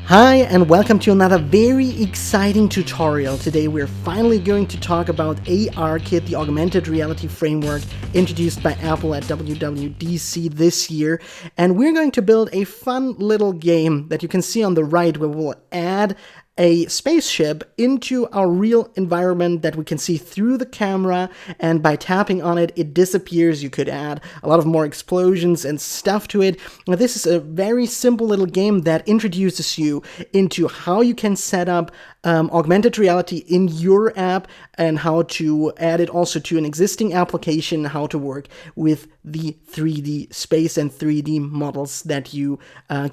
Hi and welcome to another very exciting tutorial. Today we're finally going to talk about ARKit, the augmented reality framework introduced by Apple at WWDC this year. And we're going to build a fun little game that you can see on the right where we'll add a spaceship into our real environment that we can see through the camera, and by tapping on it, it disappears. You could add a lot of more explosions and stuff to it. Now, this is a very simple little game that introduces you into how you can set up augmented reality in your app and how to add it also to an existing application, how to work with the 3D space and 3D models that you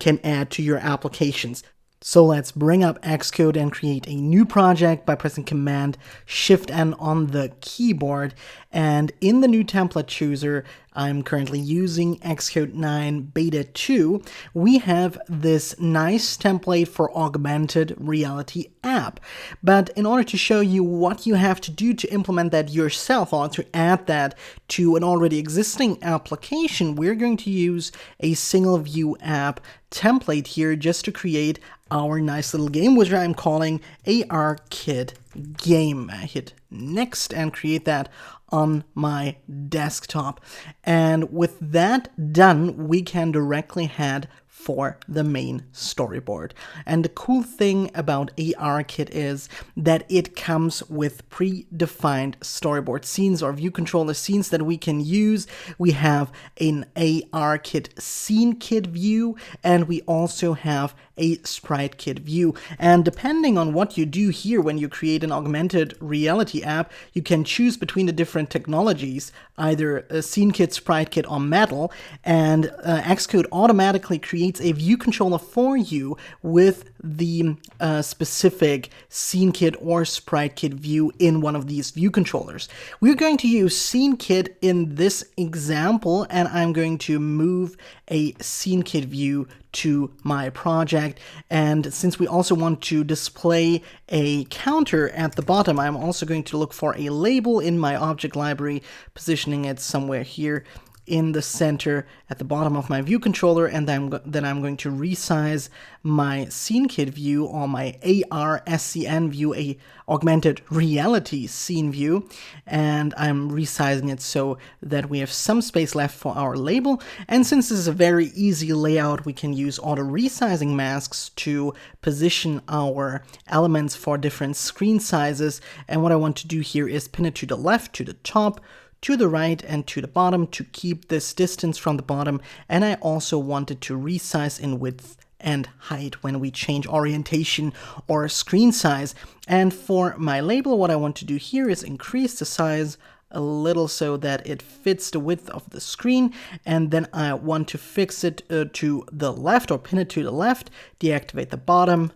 can add to your applications. So let's bring up Xcode and create a new project by pressing Command Shift N on the keyboard. And in the new template chooser, I'm currently using Xcode 9 Beta 2. We have this nice template for augmented reality app. But in order to show you what you have to do to implement that yourself or to add that to an already existing application, we're going to use a single view app template here just to create our nice little game, which I'm calling ARKit game. I hit next and create that on my desktop. And with that done, we can directly head for the main storyboard. And the cool thing about ARKit is that it comes with predefined storyboard scenes or view controller scenes that we can use. We have an ARKit scene kit view, and we also have a sprite kit view. And depending on what you do here when you create an augmented reality app, you can choose between the different technologies, either a scene kit, sprite kit, or metal, and Xcode automatically creates a view controller for you with the specific scene kit or sprite kit view in one of these view controllers. We're going to use scene kit in this example, and I'm going to move a scene kit view to my project. And since we also want to display a counter at the bottom, I'm also going to look for a label in my object library, positioning it somewhere here in the center at the bottom of my view controller, and then I'm going to resize my scene kit view or my AR-SCN view, a augmented reality scene view, and I'm resizing it so that we have some space left for our label. And since this is a very easy layout, we can use auto-resizing masks to position our elements for different screen sizes. And what I want to do here is pin it to the left, to the top, to the right, and to the bottom to keep this distance from the bottom. And I also wanted to resize in width and height when we change orientation or screen size. And for my label, what I want to do here is increase the size a little so that it fits the width of the screen, and then I want to fix it to the left, or pin it to the left, deactivate the bottom,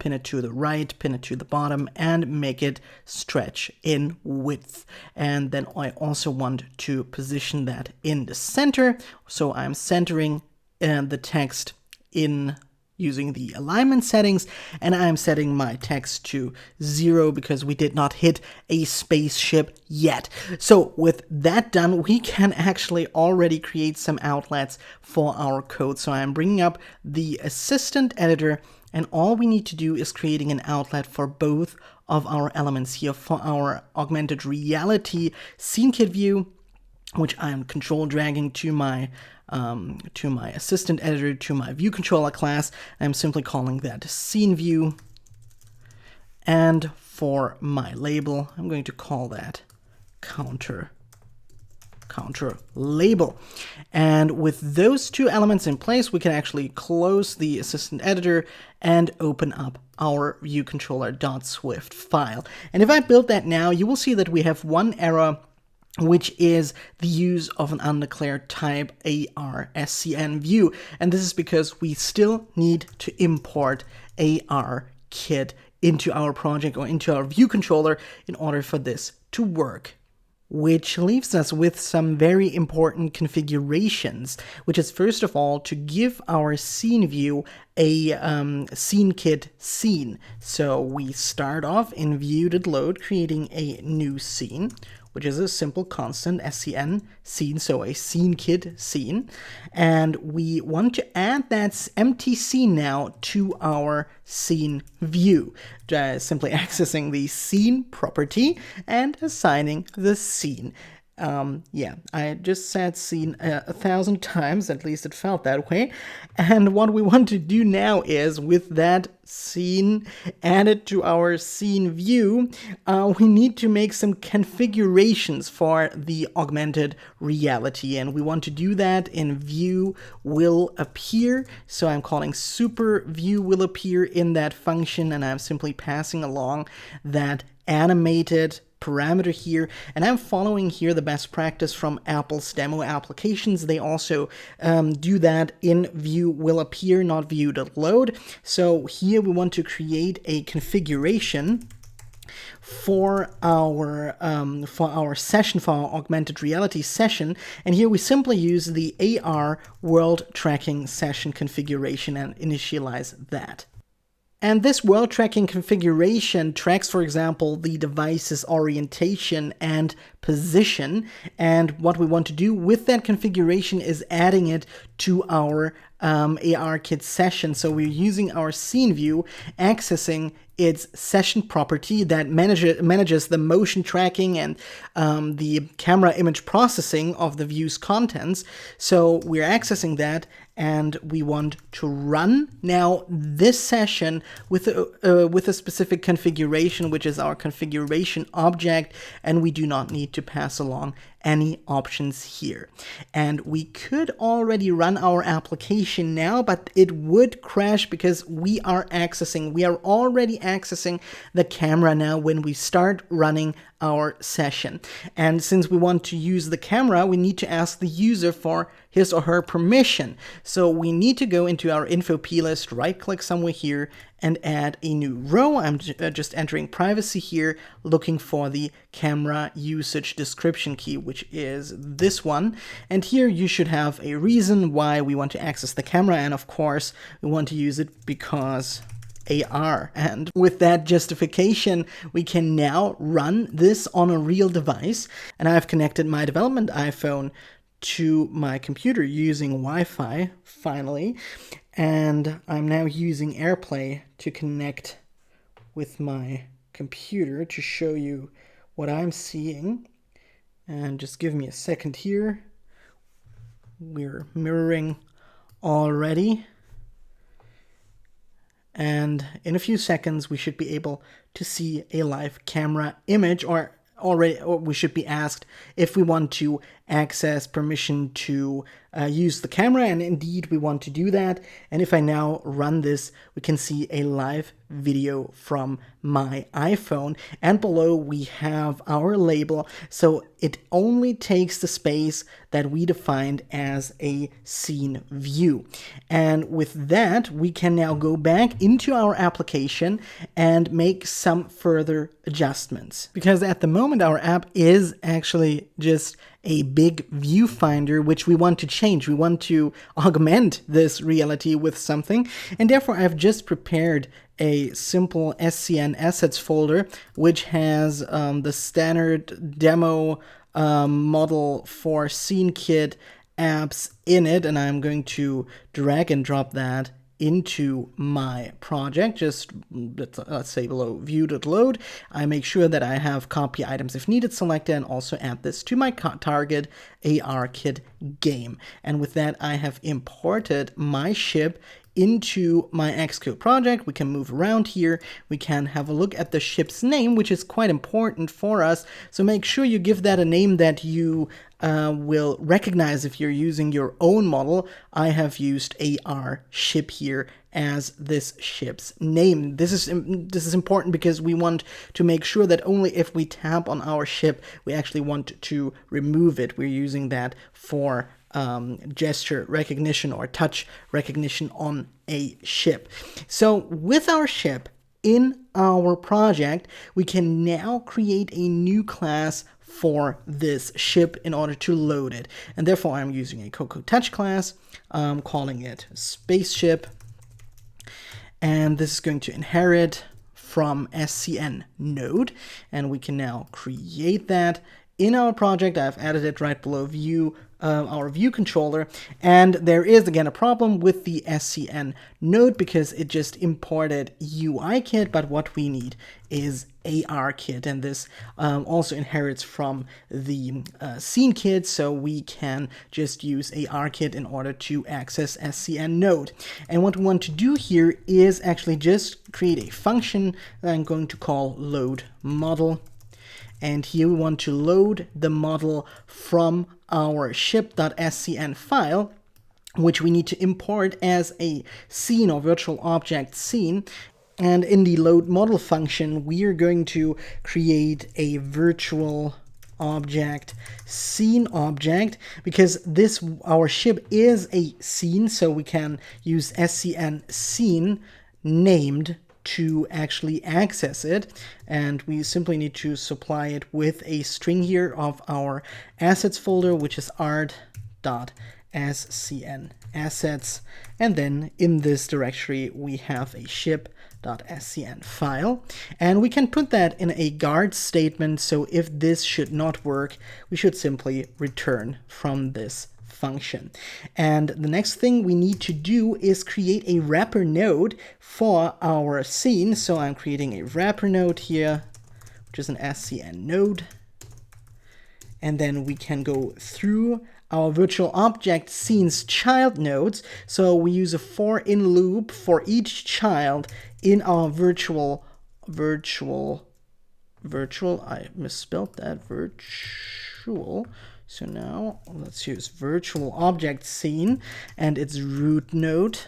pin it to the right, pin it to the bottom, and make it stretch in width. And then I also want to position that in the center, so I'm centering the text in using the alignment settings, and I'm setting my text to 0 because we did not hit a spaceship yet. So with that done, we can actually already create some outlets for our code. So I'm bringing up the assistant editor, and all we need to do is creating an outlet for both of our elements here. For our augmented reality scene kit view, which I'm control dragging to my assistant editor, to my view controller class, I'm simply calling that scene view. And for my label, I'm going to call that counter label. And with those two elements in place, we can actually close the assistant editor and open up our view controller.swift file. And if I build that now, you will see that we have one error, which is the use of an undeclared type AR-SCN view. And this is because we still need to import ARKit into our project or into our view controller in order for this to work. Which leaves us with some very important configurations, which is first of all to give our scene view a scene kit scene. So we start off in view.load, creating a new scene. which is a simple constant scn scene, so a scene kit scene. And we want to add that empty scene now to our scene view, simply accessing the scene property and assigning the scene. Yeah, I just said scene 1,000 times, at least it felt that way. And what we want to do now is, with that scene added to our scene view, we need to make some configurations for the augmented reality. And we want to do that in view will appear. So I'm calling super view will appear in that function, and I'm simply passing along that animated parameter here, and I'm following here the best practice from Apple's demo applications. They also do that in view will appear, not view.load. So here we want to create a configuration for our session, for our augmented reality session, and here we simply use the AR world tracking session configuration and initialize that. And this world tracking configuration tracks, for example, the device's orientation and position. And what we want to do with that configuration is adding it to our ARKit session. So we're using our scene view, accessing its session property that manages the motion tracking and the camera image processing of the view's contents. So we're accessing that, and we want to run now this session with a specific configuration, which is our configuration object, and we do not need to pass along any options here. And we could already run our application now, but it would crash because we are already accessing the camera now when we start running our session. And since we want to use the camera, we need to ask the user for his or her permission. So we need to go into our info plist, right click somewhere here, and add a new row. I'm just entering privacy here, looking for the camera usage description key, which is this one. And here you should have a reason why we want to access the camera. And of course, we want to use it because AR. And with that justification, we can now run this on a real device. And I've connected my development iPhone to my computer using Wi-Fi, finally. And I'm now using AirPlay to connect with my computer to show you what I'm seeing. And just give me a second here. We're mirroring already. And in a few seconds, we should be able to see a live camera image, or we should be asked if we want to access permission to use the camera, and indeed we want to do that. And if I now run this, we can see a live video from my iPhone, and below we have our label, so it only takes the space that we defined as a scene view. And with that, we can now go back into our application and make some further adjustments, because at the moment our app is actually just a big viewfinder, which we want to change. We want to augment this reality with something, and therefore I've just prepared a simple SCN assets folder, which has the standard demo model for SceneKit apps in it, and I'm going to drag and drop that into my project. Just let's say below view.load, I make sure that I have copy items if needed selected, and also add this to my target ARKit game. And with that, I have imported my ship into my Xcode project. We can move around here. We can have a look at the ship's name, which is quite important for us. So make sure you give that a name that you will recognize if you're using your own model. I have used AR ship here as this ship's name. This is important because we want to make sure that only if we tap on our ship, we actually want to remove it. We're using that for gesture recognition or touch recognition on a ship. So with our ship in our project, we can now create a new class for this ship in order to load it. And therefore I'm using a Cocoa Touch class, calling it Spaceship. And this is going to inherit from SCN node. And we can now create that in our project. I've added it right below view, our view controller, and there is again a problem with the SCN node because it just imported UIKit, but what we need is ARKit, and this also inherits from the scene kit, so we can just use ARKit in order to access SCN node. And what we want to do here is actually just create a function that I'm going to call load model. And here we want to load the model from our ship.scn file, which we need to import as a scene or virtual object scene. And in the load model function, we are going to create a virtual object scene object, because this, our ship is a scene, so we can use scn scene named to actually access it, and we simply need to supply it with a string here of our assets folder, which is art.scn assets, and then in this directory we have a ship.scn file, and we can put that in a guard statement, so if this should not work, we should simply return from this function. And the next thing we need to do is create a wrapper node for our scene. So I'm creating a wrapper node here, which is an SCN node. And then we can go through our virtual object scene's child nodes. So we use a for in loop for each child in our virtual, I misspelled that, virtual. So now let's use virtual object scene and its root node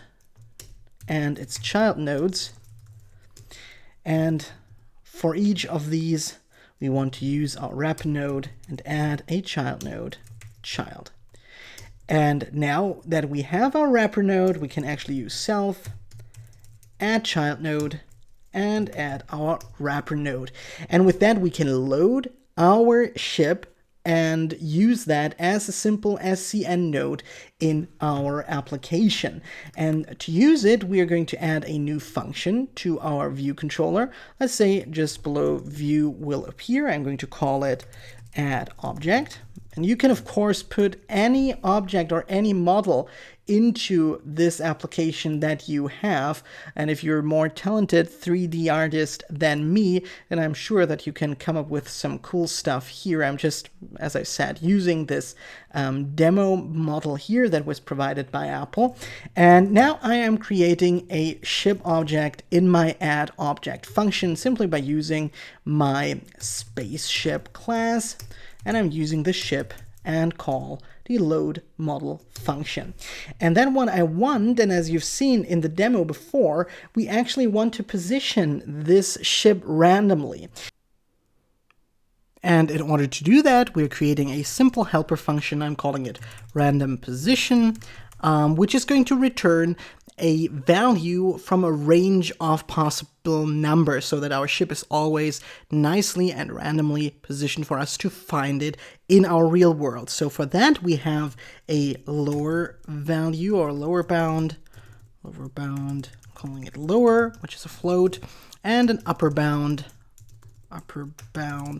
and its child nodes. And for each of these, we want to use our wrapper node and add a child node, child. And now that we have our wrapper node, we can actually use self, add child node, and add our wrapper node. And with that, we can load our ship and use that as a simple SCN node in our application. And to use it, we are going to add a new function to our view controller. Let's say just below view will appear. I'm going to call it add object. And you can, of course, put any object or any model into this application that you have. And if you're a more talented 3D artist than me, then I'm sure that you can come up with some cool stuff here. I'm just, as I said, using this demo model here that was provided by Apple. And now I am creating a ship object in my add object function simply by using my spaceship class. And I'm using the ship and call the load model function. And then what I want, and as you've seen in the demo before, we actually want to position this ship randomly. And in order to do that, we're creating a simple helper function. I'm calling it random position, which is going to return a value from a range of possible numbers so that our ship is always nicely and randomly positioned for us to find it in our real world. So for that, we have a lower value or lower bound, calling it lower, which is a float, and an upper bound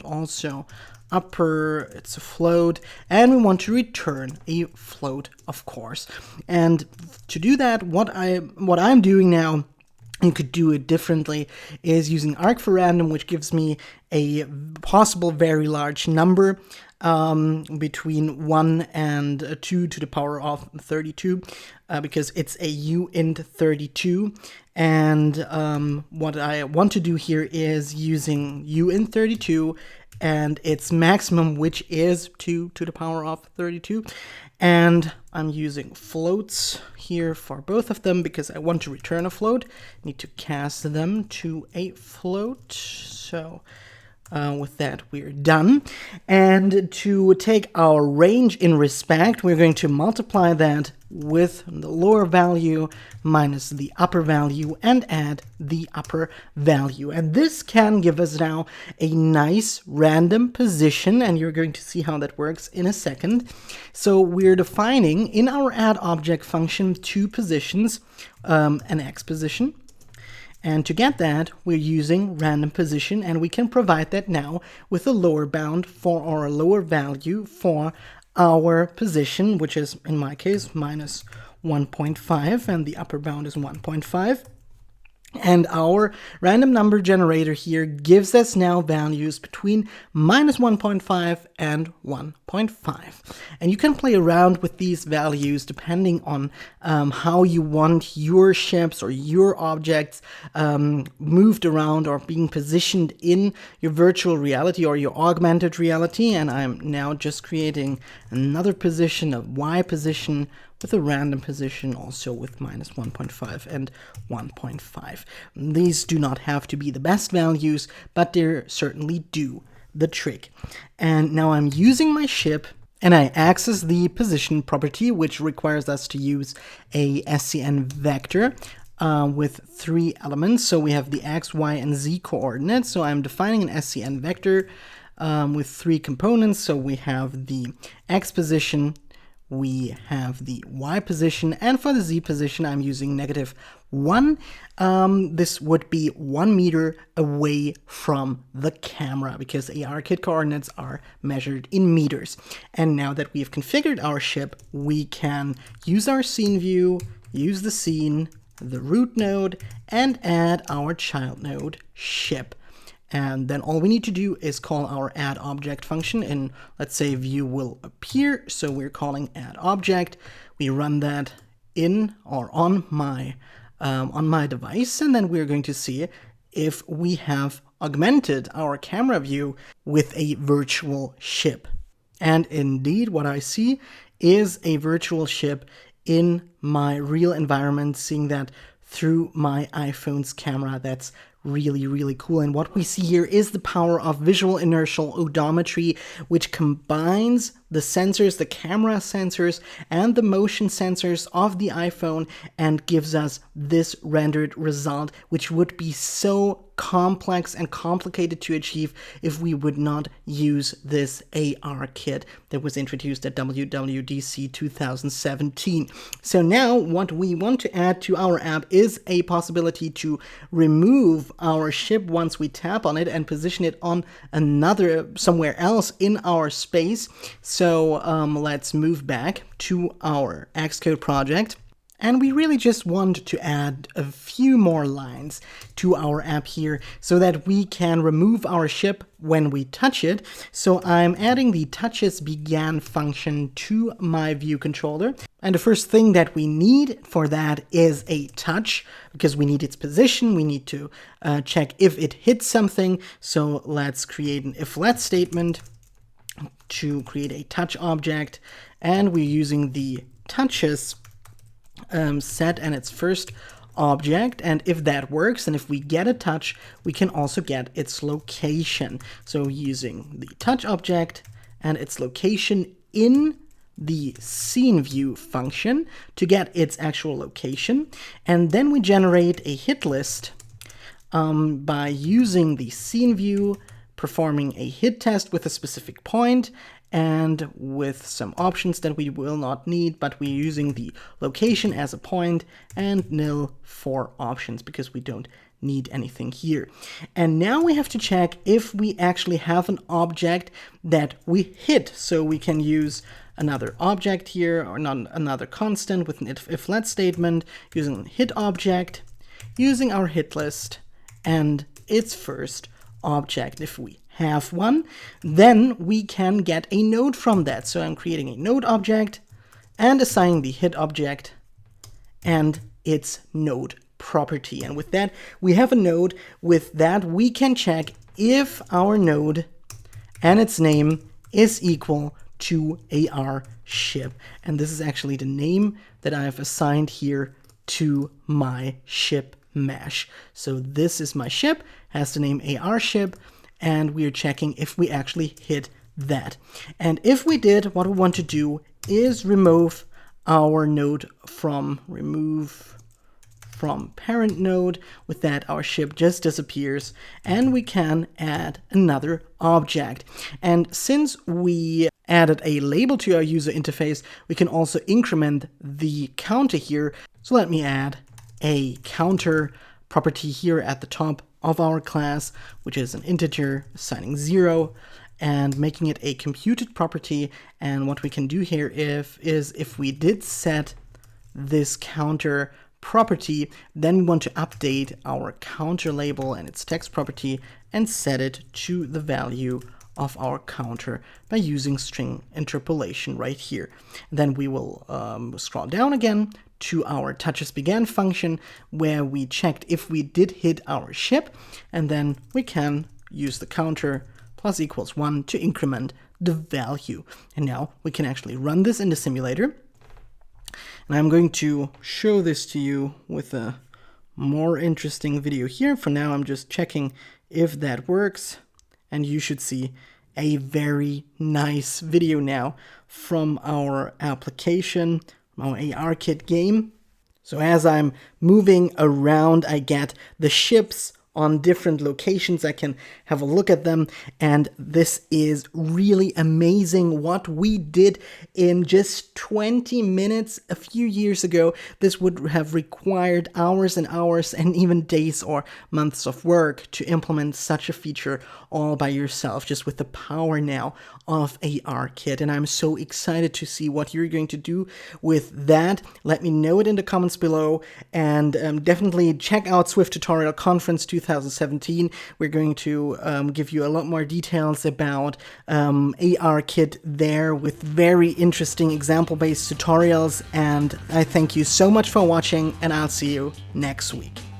also upper, it's a float, and we want to return a float, of course. And to do that, what I'm doing now, you could do it differently, is using arc for random, which gives me a possible very large number between 1 and 2 to the power of 32, because it's a uint32. And what I want to do here is using uint32 and its maximum, which is 2 to the power of 32. And I'm using floats here for both of them because I want to return a float. I need to cast them to a float. So with that, we're done. And to take our range in respect, we're going to multiply that with the lower value minus the upper value and add the upper value. And this can give us now a nice random position, and you're going to see how that works in a second. So we're defining in our add object function two positions, an x position And to get that, we're using random position, and we can provide that now with a lower bound for or a lower value for our position, which is in my case minus 1.5, and the upper bound is 1.5. And our random number generator here gives us now values between minus 1.5 and 1.5. And you can play around with these values depending on how you want your ships or your objects moved around or being positioned in your virtual reality or your augmented reality. And I'm now just creating another position, a Y position, with a random position, also with minus 1.5 and 1.5. These do not have to be the best values, but they certainly do the trick. And now I'm using my ship, and I access the position property, which requires us to use a SCN vector with 3 elements. So we have the X, Y, and Z coordinates. So I'm defining an SCN vector with 3 components. So we have the X position, we have the Y position, and for the Z position, I'm using -1. This would be 1 meter away from the camera because ARKit coordinates are measured in meters. And now that we've configured our ship, we can use our scene view, use the scene, the root node, and add our child node ship. And then all we need to do is call our add object function, and let's say view will appear. So we're calling add object. We run that in or on my device, and then we're going to see if we have augmented our camera view with a virtual ship. And indeed, what I see is a virtual ship in my real environment, seeing that through my iPhone's camera. That's really, really cool. And what we see here is the power of visual inertial odometry, which combines the sensors, the camera sensors, and the motion sensors of the iPhone and gives us this rendered result, which would be so complex and complicated to achieve if we would not use this ARKit that was introduced at WWDC 2017. So now what we want to add to our app is a possibility to remove our ship once we tap on it and position it on somewhere else in our space. So let's move back to our Xcode project. And we really just want to add a few more lines to our app here so that we can remove our ship when we touch it. So I'm adding the touches began function to my view controller. And the first thing that we need for that is a touch, because we need its position. We need to check if it hits something. So let's create an if-let statement to create a touch object. And we're using the touches set and its first object, and if that works, and if we get a touch, we can also get its location. So using the touch object and its location in the scene view function to get its actual location, and then we generate a hit list by using the scene view, performing a hit test with a specific point, and with some options that we will not need, but we're using the location as a point and nil for options because we don't need anything here. And now we have to check if we actually have an object that we hit. So we can use another object here, or not another constant with an if-let statement, using hit object, using our hit list and its first object. If we have one, then we can get a node from that. So I'm creating a node object and assigning the hit object and its node property. And with that, we have a node. With that, we can check if our node and its name is equal to AR ship. And this is actually the name that I have assigned here to my ship mesh. So this is my ship, has the name AR ship, and we are checking if we actually hit that. And if we did, what we want to do is remove our node from parent node. With that, our ship just disappears, and we can add another object. And since we added a label to our user interface, we can also increment the counter here. So let me add a counter property here at the top of our class, which is an integer assigning 0 and making it a computed property. And what we can do here is if we did set this counter property, then we want to update our counter label and its text property and set it to the value of our counter by using string interpolation right here. Then we will scroll down again to our touchesBegan function, where we checked if we did hit our ship, and then we can use the counter plus equals 1 to increment the value. And now we can actually run this in the simulator. And I'm going to show this to you with a more interesting video here. For now, I'm just checking if that works, and you should see a very nice video now from our application, our ARKit game. So as I'm moving around, I get the ships on different locations. I can have a look at them, and this is really amazing what we did in just 20 minutes a few years ago. This would have required hours and hours and even days or months of work to implement such a feature all by yourself, just with the power now of ARKit. And I'm so excited to see what you're going to do with that. Let me know it in the comments below, and definitely check out Swift Tutorial Conference 2017. We're going to give you a lot more details about ARKit there with very interesting example-based tutorials. And I thank you so much for watching, and I'll see you next week.